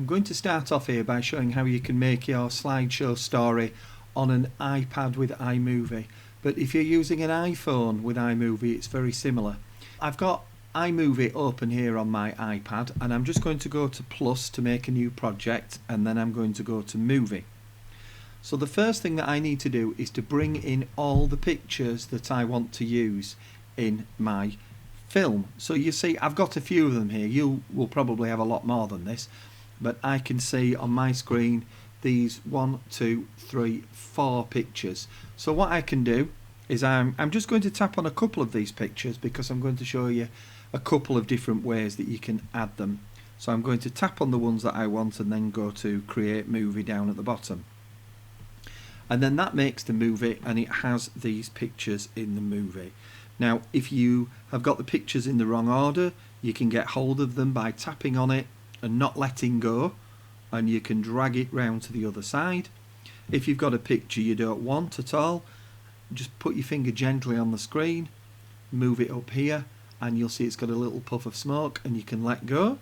going to start off here by showing how you can make your slideshow story on an iPad with iMovie. But if you're using an iPhone with iMovie, it's very similar. I've got iMovie open here on my iPad, and I'm just going to go to Plus to make a new project, and then I'm going to go to Movie. So the first thing that I need to do is to bring in all the pictures that I want to use in my film. So you see, I've got a few of them here. You will probably have a lot more than this, but I can see on my screen these 1, 2, 3, 4 pictures. So what I can do is I'm just going to tap on a couple of these pictures because I'm going to show you a couple of different ways that you can add them. So I'm going to tap on the ones that I want and then go to Create Movie down at the bottom. And then that makes the movie, and it has these pictures in the movie. Now, if you have got the pictures in the wrong order, you can get hold of them by tapping on it and not letting go, and you can drag it round to the other side. If you've got a picture you don't want at all, just put your finger gently on the screen, move it up here, and you'll see it's got a little puff of smoke, and you can let go.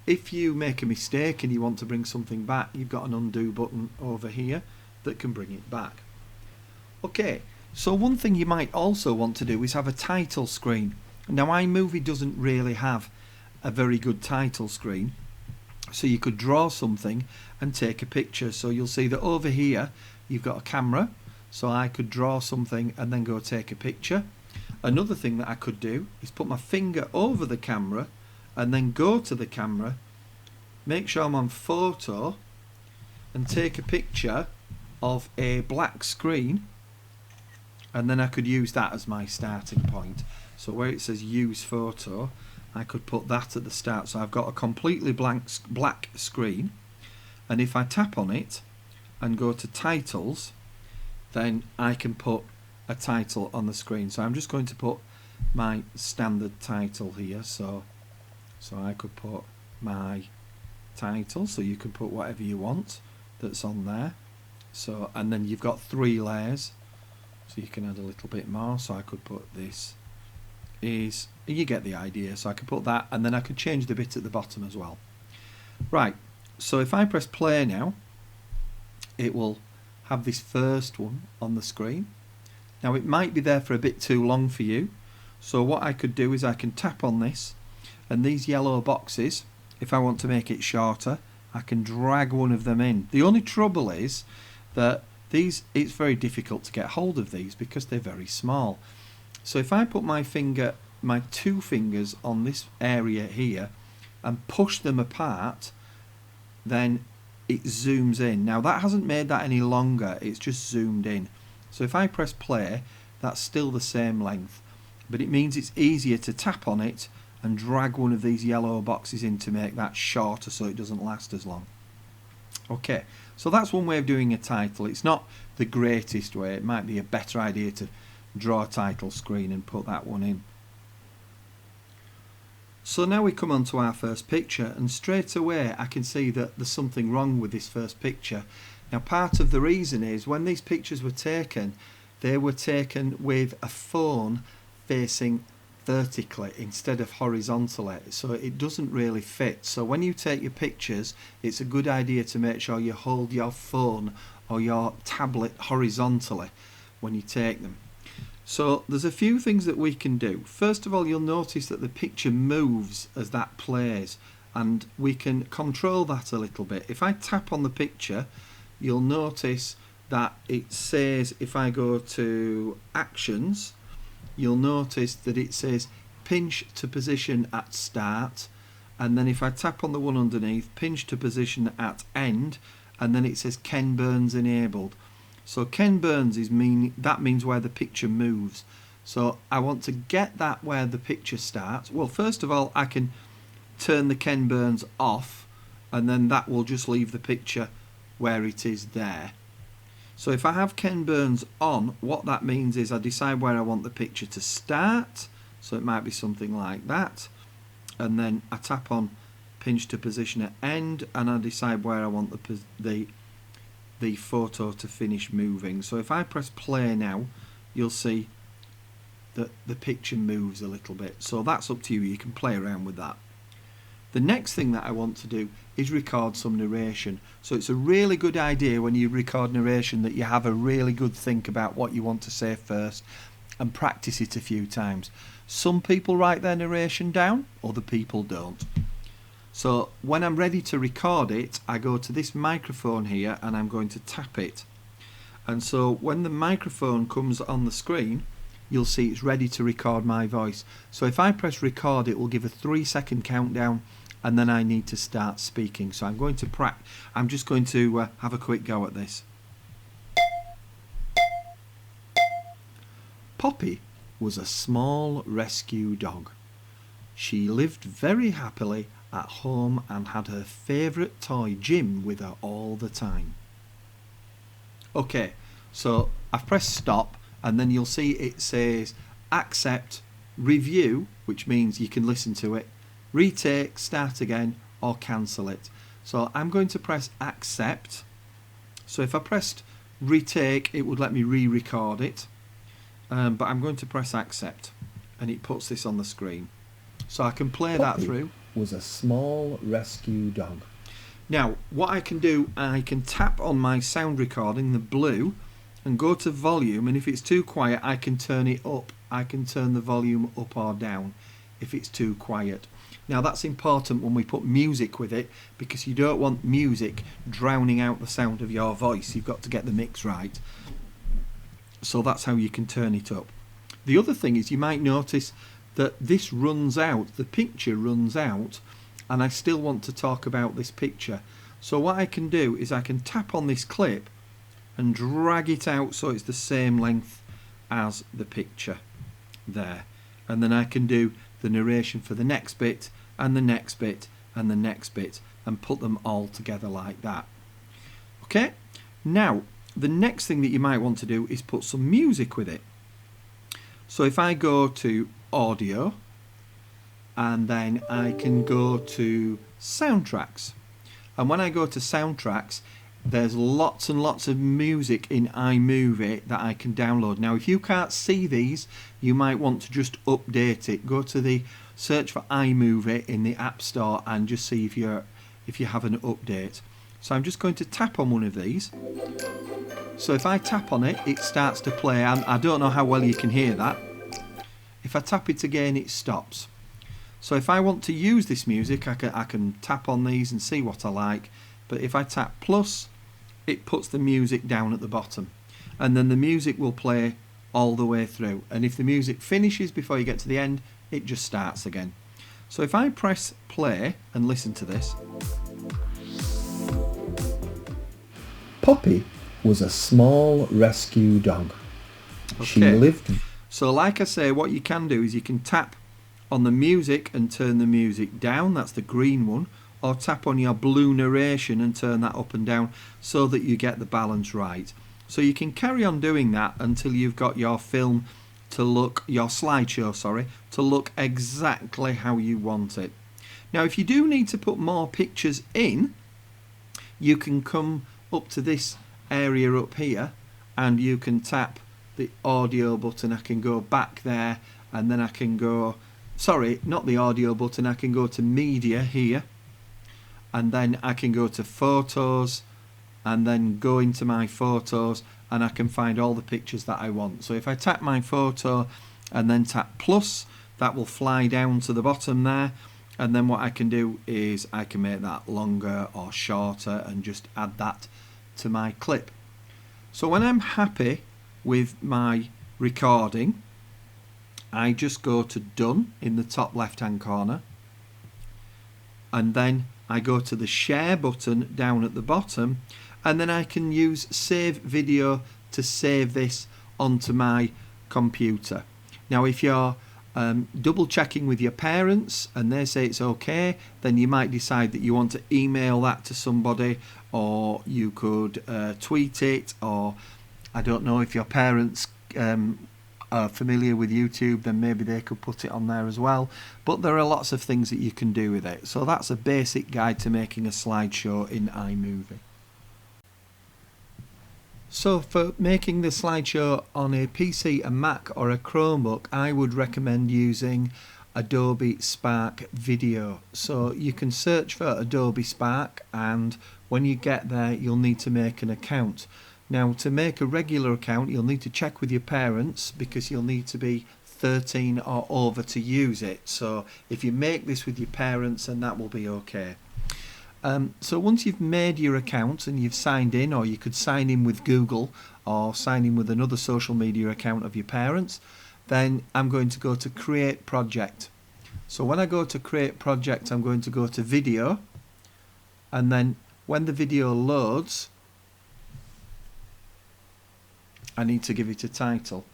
If you make a mistake and you want to bring something back, you've got an undo button over here that can bring it back. Okay, so one thing you might also want to do is have a title screen. Now, iMovie doesn't really have a very good title screen, so you could draw something and take a picture. So you'll see that over here you've got a camera, so I could draw something and then go take a picture. Another thing that I could do is put my finger over the camera and then go to the camera, make sure I'm on photo, and take a picture of a black screen, and then I could use that as my starting point. So where it says use photo, I could put that at the start. So I've got a completely black screen, and if I tap on it and go to titles, then I can put a title on the screen. So I'm just going to put my standard title here. So I could put my title, so you can put whatever you want that's on there. So, and then you've got 3 layers, so you can add a little bit more. So I could put this is, you get the idea. So I could put that, and then I could change the bit at the bottom as well. Right, so if I press play now, it will have this first one on the screen. Now it might be there for a bit too long for you, so what I could do is I can tap on this, and these yellow boxes, if I want to make it shorter, I can drag one of them in. The only trouble is that it's very difficult to get hold of these because they're very small. So if I put my 2 fingers on this area here and push them apart, then it zooms in. Now that hasn't made that any longer, it's just zoomed in. So if I press play, that's still the same length, but it means it's easier to tap on it and drag one of these yellow boxes in to make that shorter so it doesn't last as long. Okay, so that's one way of doing a title. It's not the greatest way. It might be a better idea to draw a title screen and put that one in. So now we come on to our first picture, and straight away I can see that there's something wrong with this first picture. Now part of the reason is when these pictures were taken, they were taken with a phone facing vertically instead of horizontally, so it doesn't really fit. So when you take your pictures, it's a good idea to make sure you hold your phone or your tablet horizontally when you take them. So there's a few things that we can do. First of all, you'll notice that the picture moves as that plays, and we can control that a little bit. If I tap on the picture, you'll notice that it says, if I go to actions, you'll notice that it says pinch to position at start, and then if I tap on the one underneath, pinch to position at end, and then it says Ken Burns enabled. So Ken Burns means where the picture moves. So I want to get that where the picture starts. Well, first of all, I can turn the Ken Burns off, and then that will just leave the picture where it is there. So if I have Ken Burns on, what that means is I decide where I want the picture to start. So it might be something like that. And then I tap on pinch to position at end, and I decide where I want the photo to finish moving. So if I press play now, you'll see that the picture moves a little bit. So that's up to you. You can play around with that. The next thing that I want to do is record some narration. So it's a really good idea when you record narration that you have a really good think about what you want to say first and practice it a few times. Some people write their narration down, other people don't. So when I'm ready to record it, I go to this microphone here and I'm going to tap it. And so when the microphone comes on the screen, you'll see it's ready to record my voice. So if I press record, it will give a 3-second countdown, and then I need to start speaking. So I'm just going to have a quick go at this. Poppy was a small rescue dog. She lived very happily at home and had her favourite toy Jim with her all the time. Okay, so I've pressed stop, and then you'll see it says accept, review, which means you can listen to it, retake, start again, or cancel it. So I'm going to press accept. So if I pressed retake, it would let me re-record it, but I'm going to press accept, and it puts this on the screen. So I can play that through. Was a small rescue dog. Now, what I can do, I can tap on my sound recording, the blue, and go to volume, and if it's too quiet, I can turn it up. I can turn the volume up or down if it's too quiet. Now, that's important when we put music with it, because you don't want music drowning out the sound of your voice. You've got to get the mix right. So that's how you can turn it up. The other thing is, you might notice that this runs out, the picture runs out, and I still want to talk about this picture. So what I can do is I can tap on this clip and drag it out so it's the same length as the picture there. And then I can do the narration for the next bit and the next bit and the next bit and put them all together like that. Okay, now the next thing that you might want to do is put some music with it. So if I go to audio, and then I can go to soundtracks, and when I go to soundtracks, there's lots and lots of music in iMovie that I can download. Now if you can't see these, you might want to just update it. Go to the search for iMovie in the App Store and just see if you have an update. So I'm just going to tap on one of these. So if I tap on it, it starts to play, and I don't know how well you can hear that. If I tap it again, it stops. So if I want to use this music, I can tap on these and see what I like. But if I tap plus, it puts the music down at the bottom. And then the music will play all the way through. And if the music finishes before you get to the end, it just starts again. So if I press play and listen to this. Poppy was a small rescue dog. Okay. She lived... So like I say, what you can do is you can tap on the music and turn the music down, that's the green one, or tap on your blue narration and turn that up and down so that you get the balance right. So you can carry on doing that until you've got your film to look, your slideshow, sorry, to look exactly how you want it. Now if you do need to put more pictures in, you can come up to this area up here and you can tap the audio button. I can go back there, and then I can go, sorry, not the audio button, I can go to media here, and then I can go to photos, and then go into my photos, and I can find all the pictures that I want. So if I tap my photo and then tap plus, that will fly down to the bottom there, and then what I can do is I can make that longer or shorter and just add that to my clip. So when I'm happy with my recording, I just go to done in the top left hand corner, and then I go to the share button down at the bottom, and then I can use save video to save this onto my computer. Now if you're double checking with your parents and they say it's okay, then you might decide that you want to email that to somebody, or you could tweet it, or I don't know, if your parents are familiar with YouTube, then maybe they could put it on there as well. But there are lots of things that you can do with it. So that's a basic guide to making a slideshow in iMovie. So for making the slideshow on a PC, a Mac or a Chromebook, I would recommend using Adobe Spark video. So you can search for Adobe Spark, and when you get there you'll need to make an account. Now, to make a regular account you'll need to check with your parents, because you'll need to be 13 or over to use it. So if you make this with your parents, then that will be okay. So once you've made your account and you've signed in, or you could sign in with Google or sign in with another social media account of your parents, then I'm going to go to create project. So when I go to create project, I'm going to go to video, and then when the video loads I need to give it a title.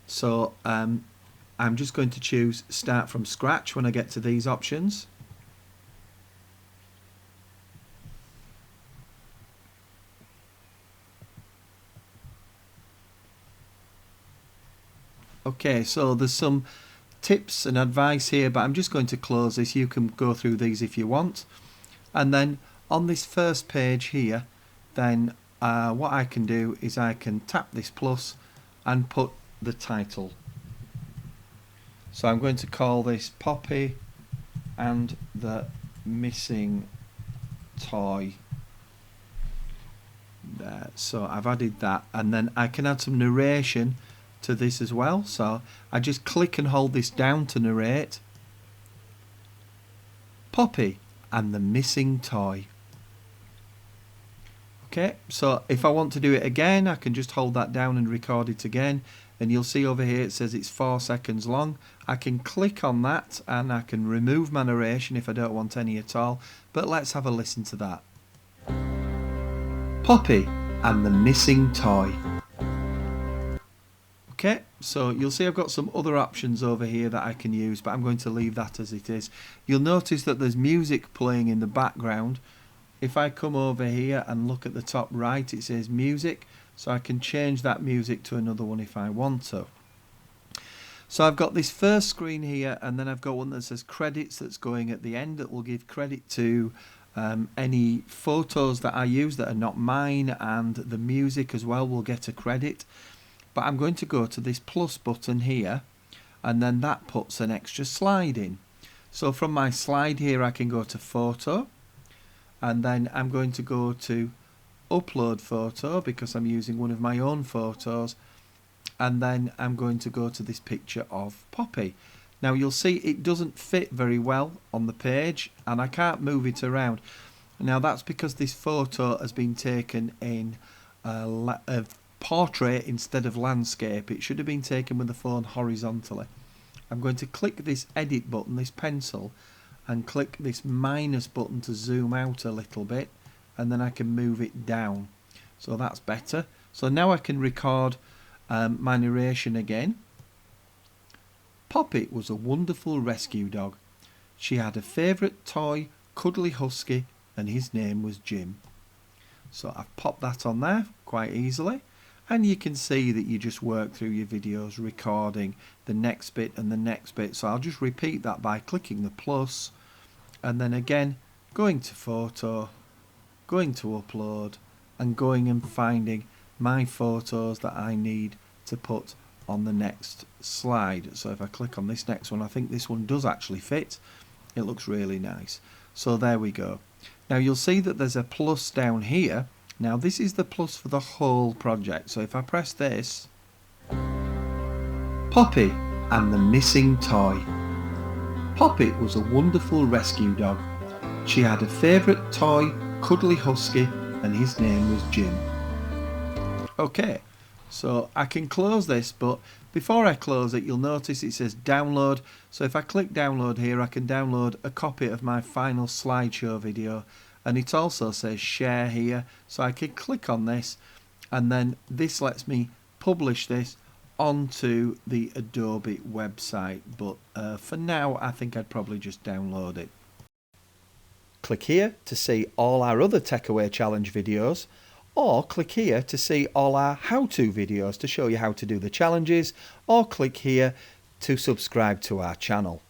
So I'm just going to choose start from scratch when I get to these options. Okay, so there's some tips and advice here, but I'm just going to close this. You can go through these if you want. And then on this first page here, then what I can do is I can tap this plus and put the title. So I'm going to call this Poppy and the Missing Toy. There. So I've added that, and then I can add some narration to this as well. So I just click and hold this down to narrate. Poppy and the Missing Toy. Okay, so if I want to do it again, I can just hold that down and record it again, and you'll see over here it says it's 4 seconds long. I can click on that and I can remove my narration if I don't want any at all, but let's have a listen to that. Poppy and the Missing Toy. Okay, so you'll see I've got some other options over here that I can use, but I'm going to leave that as it is. You'll notice that there's music playing in the background. If I come over here and look at the top right, it says music, so I can change that music to another one if I want to. So I've got this first screen here, and then I've got one that says credits that's going at the end that will give credit to any photos that I use that are not mine, and the music as well will get a credit. But I'm going to go to this plus button here, and then that puts an extra slide in. So from my slide here I can go to photo, and then I'm going to go to upload photo because I'm using one of my own photos, and then I'm going to go to this picture of Poppy. Now you'll see it doesn't fit very well on the page and I can't move it around. Now that's because this photo has been taken in a portrait instead of landscape. It should have been taken with the phone horizontally. I'm going to click this edit button, this pencil, and click this minus button to zoom out a little bit, and then I can move it down. So that's better. So now I can record my narration again. Poppy was a wonderful rescue dog. She had a favourite toy, cuddly husky, and his name was Jim. So I've popped that on there quite easily, and you can see that you just work through your videos recording the next bit and the next bit. So I'll just repeat that by clicking the plus, and then again going to photo, going to upload, and going and finding my photos that I need to put on the next slide. So if I click on this next one, I think this one does actually fit. It looks really nice. So there we go. Now you'll see that there's a plus down here. Now this is the plus for the whole project. So if I press this, Poppy and the Missing Toy. Poppy was a wonderful rescue dog. She had a favourite toy, cuddly husky, and his name was Jim. Okay, so I can close this, but before I close it, you'll notice it says download. So if I click download here, I can download a copy of my final slideshow video, and it also says share here. So I can click on this, and then this lets me publish this onto the Adobe website, but for now I think I'd probably just download it. Click here to see all our other Tech Away Challenge videos, or click here to see all our how-to videos to show you how to do the challenges, or click here to subscribe to our channel.